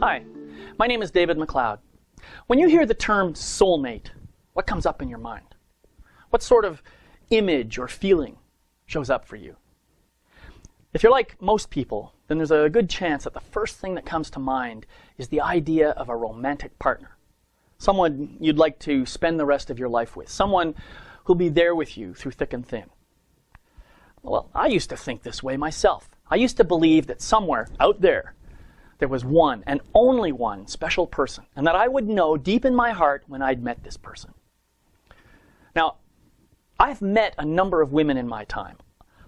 Hi, my name is David McLeod. When you hear the term soulmate, what comes up in your mind? What sort of image or feeling shows up for you? If you're like most people, then there's a good chance that the first thing that comes to mind is the idea of a romantic partner. Someone you'd like to spend the rest of your life with. Someone who'll be there with you through thick and thin. Well, I used to think this way myself. I used to believe that somewhere out there was one and only one special person, and that I would know deep in my heart when I'd met this person. Now, I've met a number of women in my time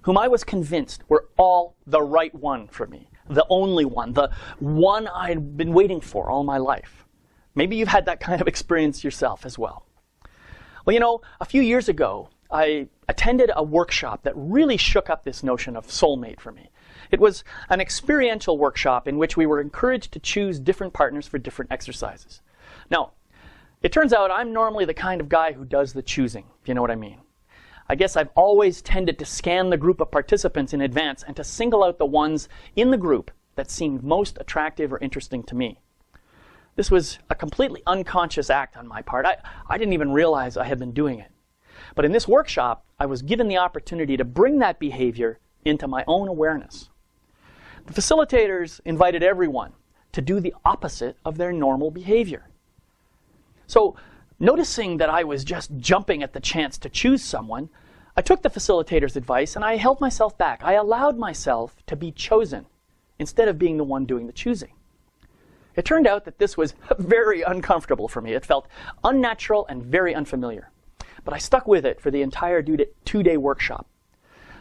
whom I was convinced were all the right one for me, the only one, the one I'd been waiting for all my life. Maybe you've had that kind of experience yourself as well. Well, you know, a few years ago, I attended a workshop that really shook up this notion of soulmate for me. It was an experiential workshop in which we were encouraged to choose different partners for different exercises. Now, it turns out I'm normally the kind of guy who does the choosing, if you know what I mean. I guess I've always tended to scan the group of participants in advance and to single out the ones in the group that seemed most attractive or interesting to me. This was a completely unconscious act on my part. I didn't even realize I had been doing it. But in this workshop, I was given the opportunity to bring that behavior into my own awareness. The facilitators invited everyone to do the opposite of their normal behavior. So, noticing that I was just jumping at the chance to choose someone, I took the facilitator's advice and I held myself back. I allowed myself to be chosen instead of being the one doing the choosing. It turned out that this was very uncomfortable for me. It felt unnatural and very unfamiliar. But I stuck with it for the entire two-day workshop.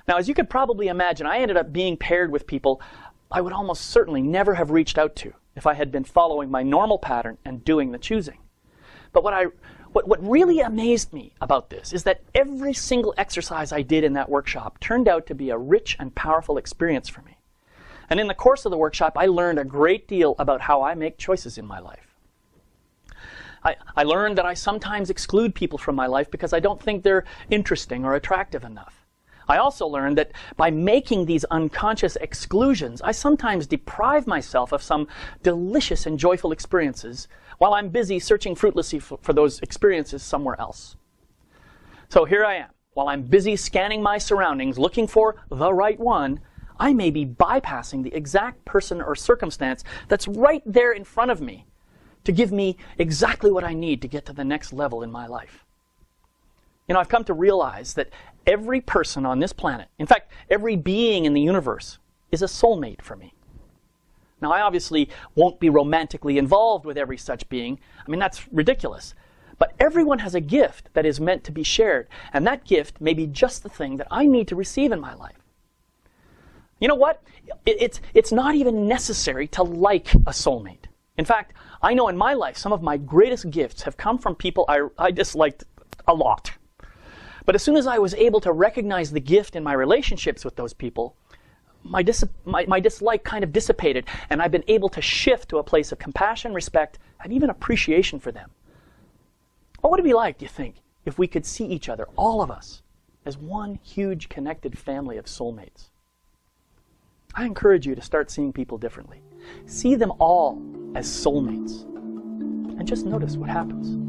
Now, as you could probably imagine, I ended up being paired with people I would almost certainly never have reached out to if I had been following my normal pattern and doing the choosing. But what really amazed me about this is that every single exercise I did in that workshop turned out to be a rich and powerful experience for me. And in the course of the workshop, I learned a great deal about how I make choices in my life. I learned that I sometimes exclude people from my life because I don't think they're interesting or attractive enough. I also learned that by making these unconscious exclusions, I sometimes deprive myself of some delicious and joyful experiences while I'm busy searching fruitlessly for those experiences somewhere else. So here I am. While I'm busy scanning my surroundings, looking for the right one, I may be bypassing the exact person or circumstance that's right there in front of me to give me exactly what I need to get to the next level in my life. You know, I've come to realize that every person on this planet, in fact, every being in the universe, is a soulmate for me. Now, I obviously won't be romantically involved with every such being. I mean, that's ridiculous. But everyone has a gift that is meant to be shared, and that gift may be just the thing that I need to receive in my life. You know what? It's not even necessary to like a soulmate. In fact, I know in my life some of my greatest gifts have come from people I disliked a lot. But as soon as I was able to recognize the gift in my relationships with those people, my dislike kind of dissipated, and I've been able to shift to a place of compassion, respect, and even appreciation for them. What would it be like, do you think, if we could see each other, all of us, as one huge connected family of soulmates? I encourage you to start seeing people differently. See them all as soulmates, and just notice what happens.